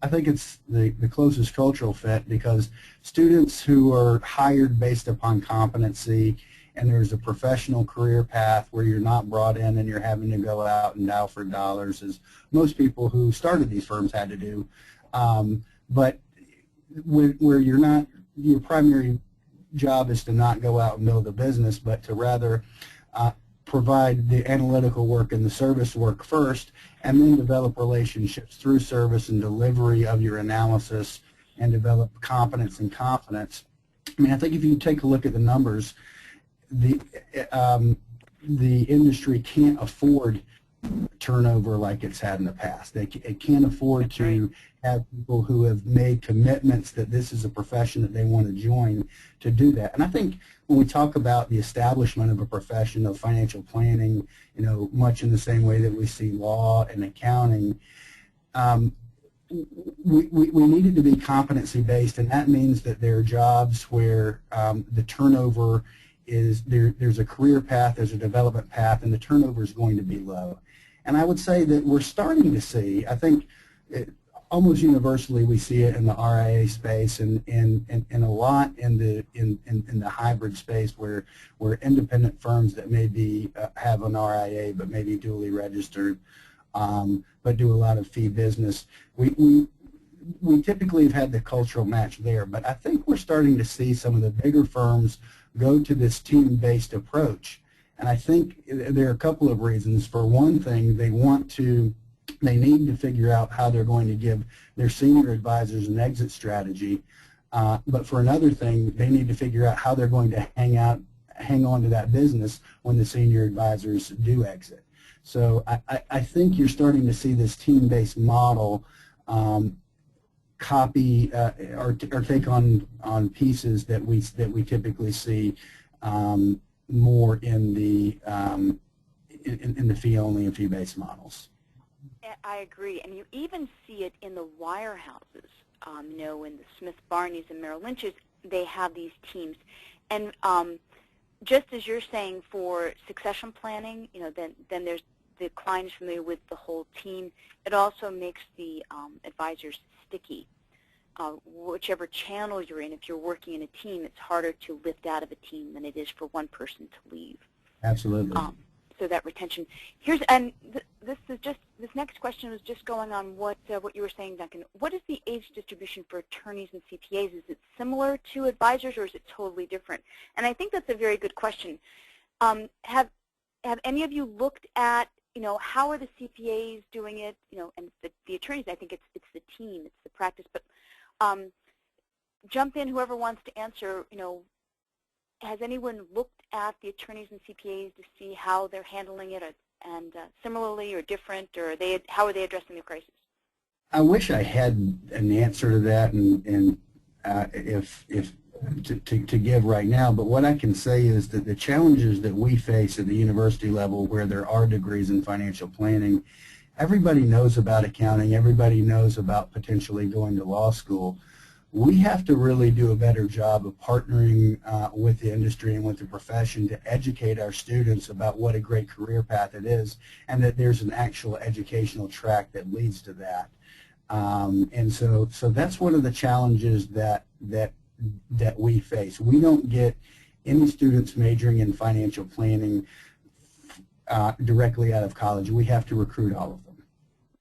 I think it's the closest cultural fit, because students who are hired based upon competency, and there's a professional career path where you're not brought in and you're having to go out and dial for dollars, as most people who started these firms had to do. But where you're not, your primary job is to not go out and build the business, but to rather provide the analytical work and the service work first, and then develop relationships through service and delivery of your analysis, and develop competence and confidence. I mean, I think if you take a look at the numbers, the industry can't afford turnover like it's had in the past. It can't afford to have people who have made commitments that this is a profession that they want to join to do that. And I think when we talk about the establishment of a profession of financial planning, you know, much in the same way that we see law and accounting, we need it to be competency-based, and that means that there are jobs where the turnover is there's a career path, there's a development path, and the turnover is going to be low. And I would say that we're starting to see, I think almost universally we see it in the RIA space, and a lot in the hybrid space where independent firms that maybe have an RIA but maybe duly registered, but do a lot of fee business. We typically have had the cultural match there, but I think we're starting to see some of the bigger firms go to this team-based approach. And I think there are a couple of reasons. For one thing, they need to figure out how they're going to give their senior advisors an exit strategy. But for another thing, they need to figure out how they're going to hang on to that business when the senior advisors do exit. So I think you're starting to see this team-based model copy or take on pieces that we typically see more in the fee-only and fee-based models. I agree, and you even see it in the wirehouses. You know, in the Smith Barneys and Merrill Lynch's, they have these teams, and just as you're saying for succession planning, you know, then there's the client is familiar with the whole team. It also makes the advisors sticky. Whichever channel you're in, if you're working in a team, it's harder to lift out of a team than it is for one person to leave. Absolutely. So that retention. This next question was just going on what you were saying, Duncan. What is the age distribution for attorneys and CPAs? Is it similar to advisors, or is it totally different? And I think that's a very good question. Have any of you looked at, you know, how are the CPAs doing it? You know, and the attorneys, I think it's the team, it's the practice. But jump in, whoever wants to answer. You know, has anyone looked at the attorneys and CPAs to see how they're handling it, and similarly or different, or how are they addressing the crisis? I wish I had an answer to that, and if to give right now. But what I can say is that the challenges that we face at the university level, where there are degrees in financial planning, everybody knows about accounting. Everybody knows about potentially going to law school. We have to really do a better job of partnering with the industry and with the profession to educate our students about what a great career path it is, and that there's an actual educational track that leads to that. And so that's one of the challenges that we face. We don't get any students majoring in financial planning directly out of college. We have to recruit all of them.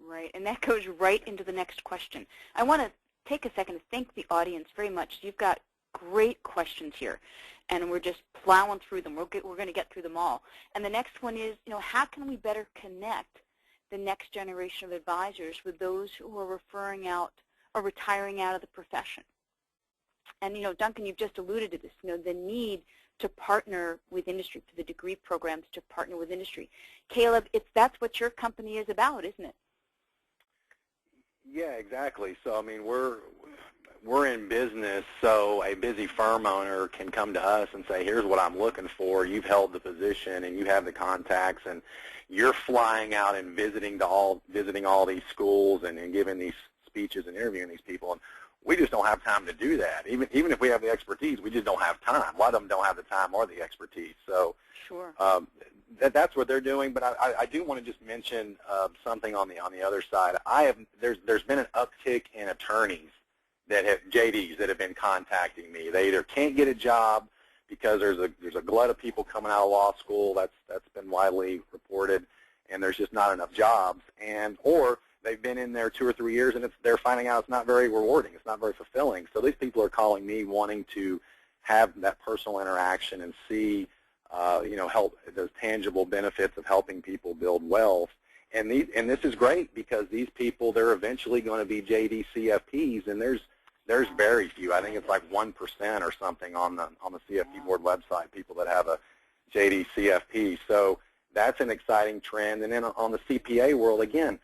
Right, and that goes right into the next question. I want to take a second to thank the audience very much. You've got great questions here, and we're just plowing through them. We're going to get through them all. And the next one is, you know, how can we better connect the next generation of advisors with those who are referring out or retiring out of the profession? And, you know, Duncan, you've just alluded to this, you know, the need to partner with industry, for the degree programs to partner with industry. Caleb, that's what your company is about, isn't it? Yeah, exactly. So, I mean, we're in business, so a busy firm owner can come to us and say, here's what I'm looking for. You've held the position, and you have the contacts, and you're flying out and visiting all these schools and giving these speeches and interviewing these people. And we just don't have time to do that. Even if we have the expertise, we just don't have time. A lot of them don't have the time or the expertise. So sure. That's what they're doing. But I do want to just mention something on the other side. There's been an uptick in attorneys JDs that have been contacting me. They either can't get a job because there's a glut of people coming out of law school. That's been widely reported, and there's just not enough jobs, or they've been in there 2 or 3 years, and they're finding out it's not very rewarding. It's not very fulfilling. So these people are calling me wanting to have that personal interaction and see, help those tangible benefits of helping people build wealth. And this is great because these people, they're eventually going to be JD CFPs, and there's very few. I think it's like 1% or something on the CFP board website, people that have a JD CFP. So that's an exciting trend. And then on the CPA world, again,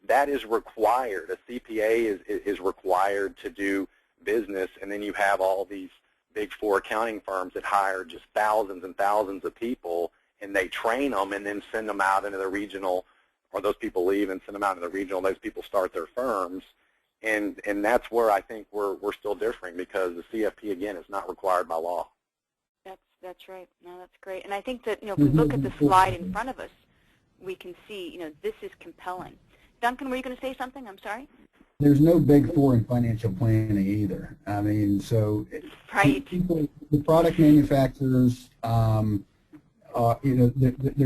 that is required. A CPA is required to do business, and then you have all these Big Four accounting firms that hire just thousands and thousands of people, and they train them and then send them out into the regional, or those people leave and send them out into the regional, and those people start their firms. And that's where I think we're still differing, because the CFP, again, is not required by law. That's right. No, that's great. And I think that, if we look at the slide in front of us, we can see, this is compelling. Duncan, were you going to say something? I'm sorry. There's no Big Four in financial planning either. I mean, so right. People, the product manufacturers, their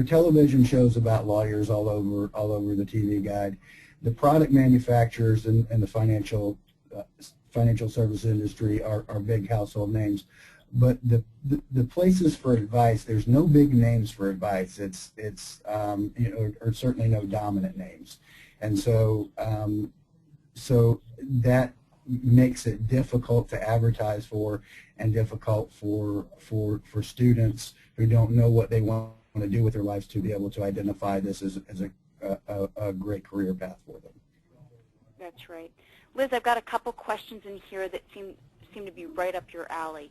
television shows about lawyers all over the TV guide. The product manufacturers and the financial service industry are big household names, but the places for advice, there's no big names for advice. It's or certainly no dominant names, and so that makes it difficult to advertise for, and difficult for students who don't know what they want to do with their lives to be able to identify this as a great career path for them. That's right. Liz, I've got a couple questions in here that seem to be right up your alley.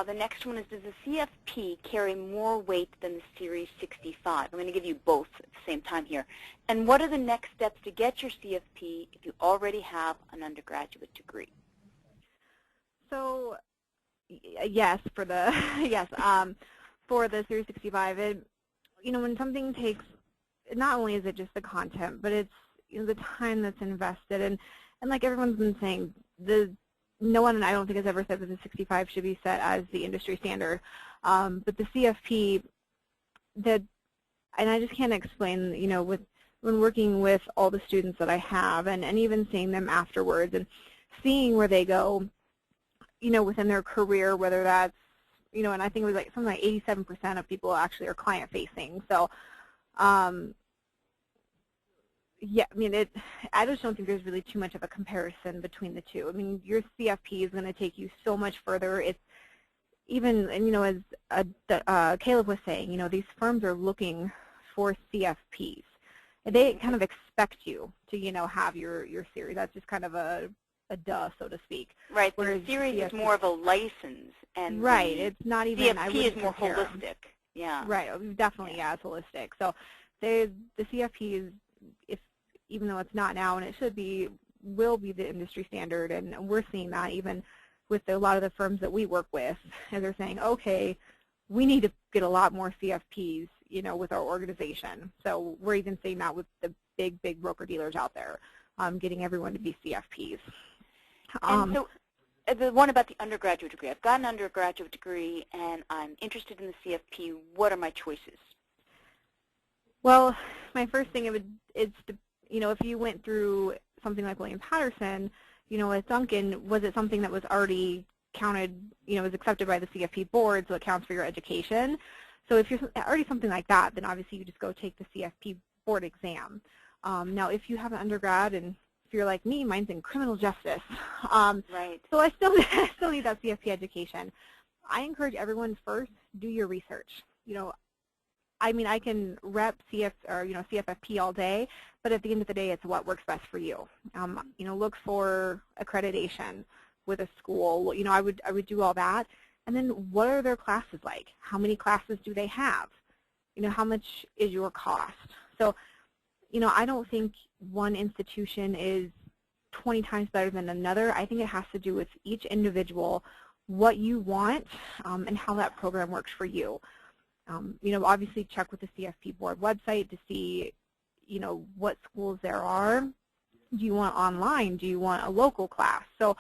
The next one is, does the CFP carry more weight than the Series 65? I'm going to give you both at the same time here. And what are the next steps to get your CFP if you already have an undergraduate degree? So, yes, for the for the Series 65, when something takes, not only is it just the content, but it's the time that's invested, and like everyone's been saying, no one, I don't think, has ever said that the 65 should be set as the industry standard. But the CFP, and I just can't explain, when working with all the students that I have, and even seeing them afterwards and seeing where they go, within their career, whether that's, and I think it was like something like 87% of people actually are client-facing. So, yeah, I just don't think there's really too much of a comparison between the two. I mean, your CFP is going to take you so much further. It's even, and as Caleb was saying, these firms are looking for CFPs. They kind of expect you to, have your series. That's just kind of a duh, so to speak. Right. Whereas the series is more of a license, and right. It's not even. CFP is more holistic. Yeah. Right. Definitely, yeah, it's holistic. So the CFP is, even though it's not now, and it should be, will be the industry standard, and we're seeing that even with a lot of the firms that we work with, as they're saying, okay, we need to get a lot more CFPs, with our organization. So we're even seeing that with the big broker-dealers out there, getting everyone to be CFPs. And so the one about the undergraduate degree, I've got an undergraduate degree, and I'm interested in the CFP. What are my choices? Well, my first thing is to, if you went through something like William Patterson, with Duncan, was it something that was already counted, was accepted by the CFP board, so it counts for your education? So if you're already something like that, then obviously you just go take the CFP board exam. Now, if you have an undergrad, and if you're like me, mine's in criminal justice, right. So I still need that CFP education. I encourage everyone first, do your research. I can rep CFFP all day, but at the end of the day, it's what works best for you. Look for accreditation with a school. I would do all that. And then what are their classes like? How many classes do they have? How much is your cost? So, I don't think one institution is 20 times better than another. I think it has to do with each individual, what you want, and how that program works for you. Obviously check with the CFP board website to see, what schools there are. Do you want online? Do you want a local class? So,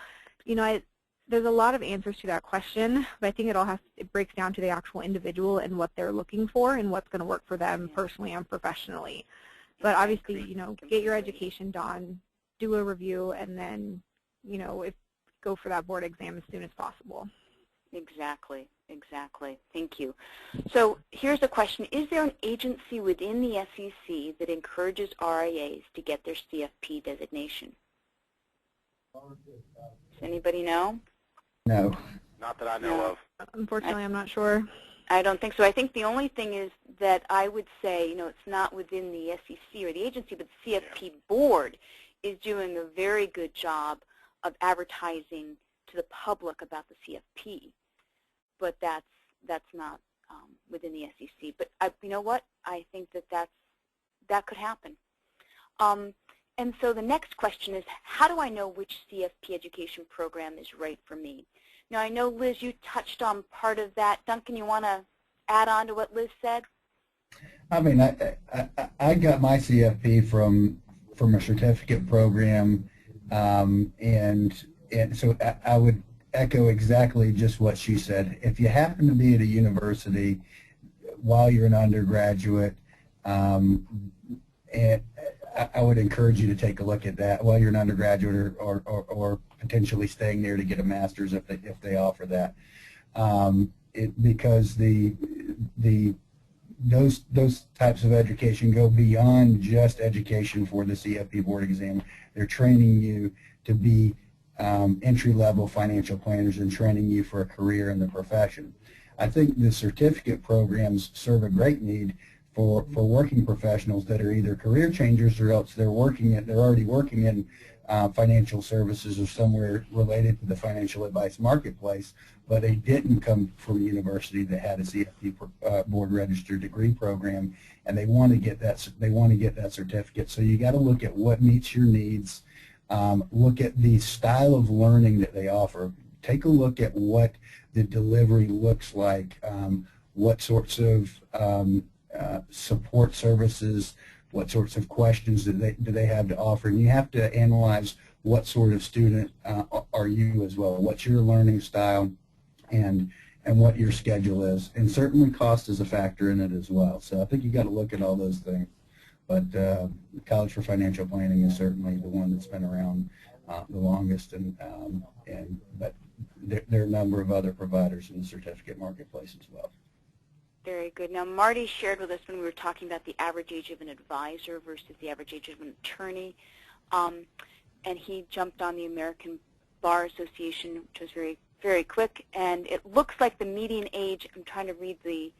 there's a lot of answers to that question, but I think it breaks down to the actual individual and what they're looking for and what's going to work for them personally and professionally. But obviously, get your education done, do a review, and then, go for that board exam as soon as possible. Exactly. Thank you. So here's a question. Is there an agency within the SEC that encourages RIAs to get their CFP designation? Does anybody know? No. Not that I know of. Unfortunately, I'm not sure. I don't think so. I think the only thing is that I would say, it's not within the SEC or the agency, but the CFP board is doing a very good job of advertising to the public about the CFP. But that's not within the SEC. But you know what? I think that could happen. And so the next question is, how do I know which CFP education program is right for me? Now, I know, Liz, you touched on part of that. Duncan, you want to add on to what Liz said? I got my CFP from a certificate program, and so I would echo exactly just what she said. If you happen to be at a university while you're an undergraduate, and I would encourage you to take a look at that while you're an undergraduate, or potentially staying there to get a master's if they offer that, because those types of education go beyond just education for the CFP board exam. They're training you to be entry-level financial planners and training you for a career in the profession. I think the certificate programs serve a great need for working professionals that are either career changers or else they're already working in financial services or somewhere related to the financial advice marketplace, but they didn't come from a university that had a CFP board registered degree program, and they want to get that. They want to get that certificate. So you got to look at what meets your needs. Look at the style of learning that they offer. Take a look at what the delivery looks like. What sorts of support services, what sorts of questions do they have to offer, and you have to analyze what sort of student are you as well, what's your learning style, and what your schedule is, and certainly cost is a factor in it as well. So I think you got to look at all those things. But College for Financial Planning is certainly the one that's been around the longest, but there are a number of other providers in the certificate marketplace as well. Very good. Now, Marty shared with us when we were talking about the average age of an advisor versus the average age of an attorney, and he jumped on the American Bar Association, which was very, very quick, and it looks like the median age, I'm trying to read the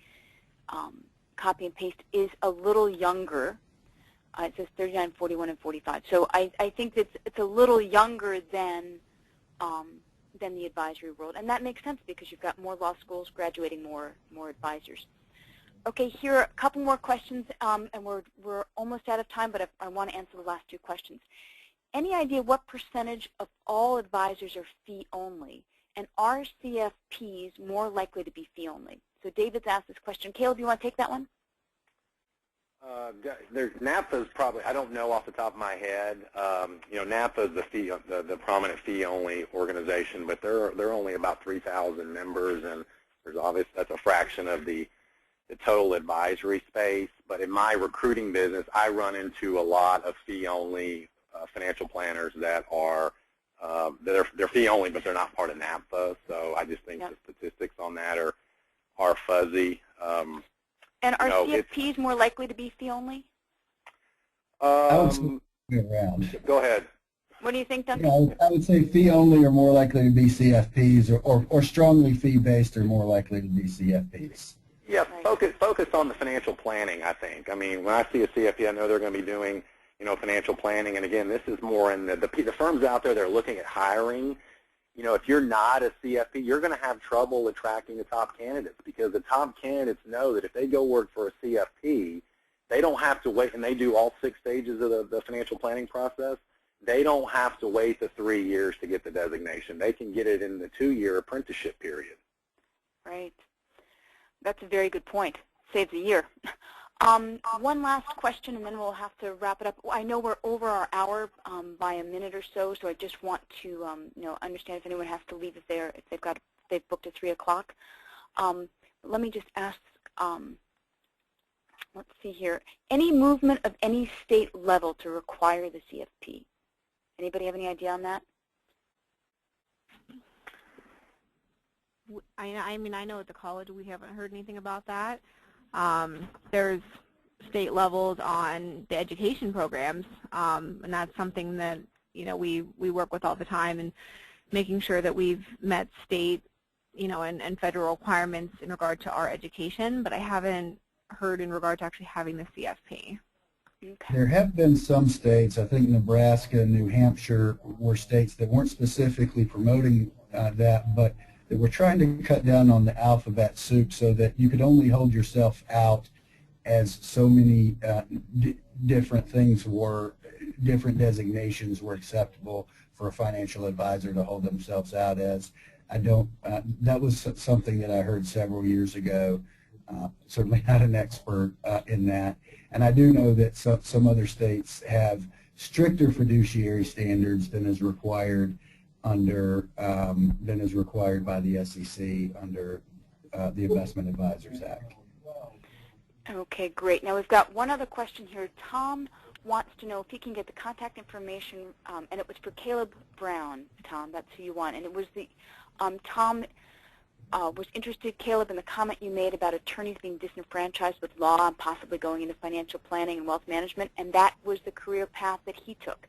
copy and paste, is a little younger. It says 39, 41, and 45. So I think that it's a little younger than the advisory world, and that makes sense because you've got more law schools graduating more advisors. Okay, here are a couple more questions, and we're almost out of time, but I want to answer the last two questions. Any idea what percentage of all advisors are fee only, and are CFPs more likely to be fee only? So David's asked this question. Caleb, you want to take that one? NAPA is probably, I don't know off the top of my head. NAPA is the prominent fee-only organization, but they're only about 3,000 members, and there's obviously that's a fraction of the total advisory space. But in my recruiting business, I run into a lot of fee-only financial planners that are they're fee-only, but they're not part of NAPA. So I just think the statistics on that are fuzzy. And are CFPs more likely to be fee only? I would say around. Go ahead. What do you think, Duncan? Yeah, I would say fee only are more likely to be CFPs, or strongly fee based are more likely to be CFPs. Yeah, focus on the financial planning, I think. I mean, when I see a CFP, I know they're going to be doing financial planning, and again, this is more in the firms out there that are looking at hiring. If you're not a CFP, you're going to have trouble attracting the top candidates, because the top candidates know that if they go work for a CFP, they don't have to wait, and they do all 6 stages of the financial planning process. They don't have to wait the 3 years to get the designation. They can get it in the 2-year apprenticeship period. Right. That's a very good point. Saves a year. One last question, and then we'll have to wrap it up. I know we're over our hour by a minute or so, so I just want to understand if anyone has to leave if they've booked at 3 o'clock. Let me just ask. Let's see here. Any movement of any state level to require the CFP? Anybody have any idea on that? I mean, I know at the college we haven't heard anything about that. There's state levels on the education programs, and that's something that we work with all the time, and making sure that we've met state and federal requirements in regard to our education. But I haven't heard in regard to actually having the CFP. Okay. There have been some states, I think Nebraska and New Hampshire were states that weren't specifically promoting that, but that were trying to cut down on the alphabet soup so that you could only hold yourself out as so many different designations were acceptable for a financial advisor to hold themselves out as. That was something that I heard several years ago. Certainly not an expert in that. And I do know that some other states have stricter fiduciary standards than is required by the SEC under the Investment Advisors Act. Okay, great. Now we've got one other question here. Tom wants to know if he can get the contact information, and it was for Caleb Brown. Tom, that's who you want, and it was the Tom was interested, Caleb, in the comment you made about attorneys being disenfranchised with law and possibly going into financial planning and wealth management, and that was the career path that he took.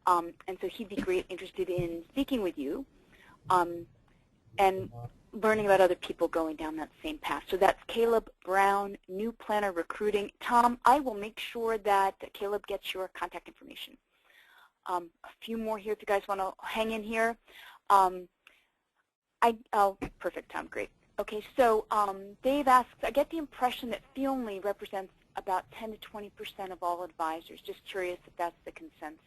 And so he'd be interested in speaking with you and learning about other people going down that same path. So that's Caleb Brown, New Planner Recruiting. Tom, I will make sure that Caleb gets your contact information. A few more here if you guys want to hang in here. Oh, perfect, Tom, great. Okay, so Dave asks, I get the impression that fee only represents about 10 to 20% of all advisors. Just curious if that's the consensus.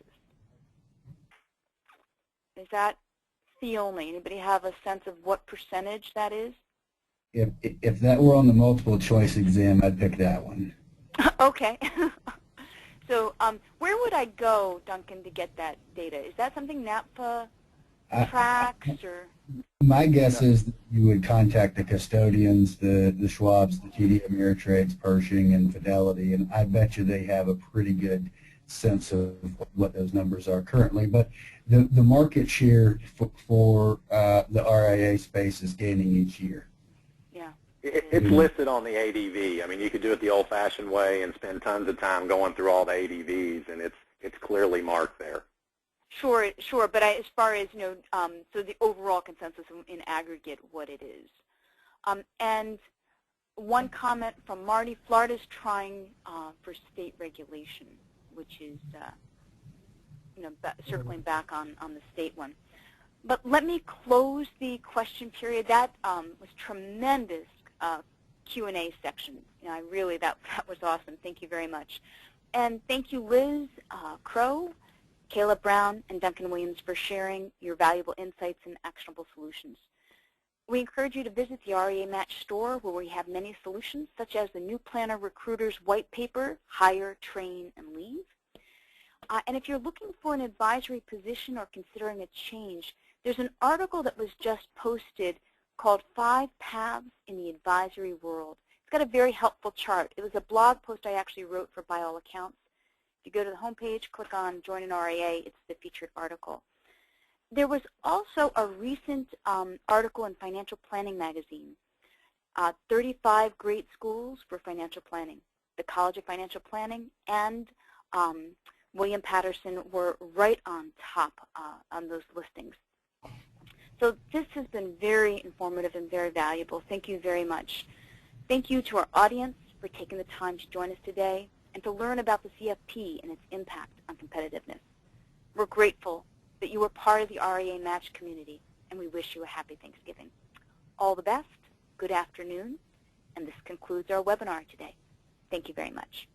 Is that fee only? Anybody have a sense of what percentage that is? If that were on the multiple choice exam, I'd pick that one. Okay. So where would I go, Duncan, to get that data? Is that something NAPFA tracks? Or? My guess is that you would contact the custodians, the Schwabs, the TD Ameritrades, Pershing, and Fidelity, and I bet you they have a pretty good sense of what those numbers are currently. But the market share for the RIA space is gaining each year. Yeah. It's listed on the ADV. I mean, you could do it the old-fashioned way and spend tons of time going through all the ADVs, and it's clearly marked there. Sure, sure. But as far as, you know, so the overall consensus in aggregate, what it is. And one comment from Marty, Florida's trying for state regulation, which is, you know, circling back on the state one. But let me close the question period. That was tremendous Q&A section. You know, I really, that was awesome. Thank you very much. And thank you, Liz, Crowe, Caleb Brown, and Duncan Williams for sharing your valuable insights and actionable solutions. We encourage you to visit the REA Match store, where we have many solutions, such as the New Planner Recruiter's White Paper, Hire, Train, and Leave. And if you're looking for an advisory position or considering a change, there's an article that was just posted called 5 Paths in the Advisory World. It's got a very helpful chart. It was a blog post I actually wrote for By All Accounts. If you go to the homepage, click on Join an RIA, it's the featured article. There was also a recent article in Financial Planning magazine, 35 Great Schools for Financial Planning. The College of Financial Planning and William Patterson were right on top on those listings. So this has been very informative and very valuable. Thank you very much. Thank you to our audience for taking the time to join us today and to learn about the CFP and its impact on competitiveness. We're grateful that you were part of the REA Match community, and we wish you a happy Thanksgiving. All the best, good afternoon, and this concludes our webinar today. Thank you very much.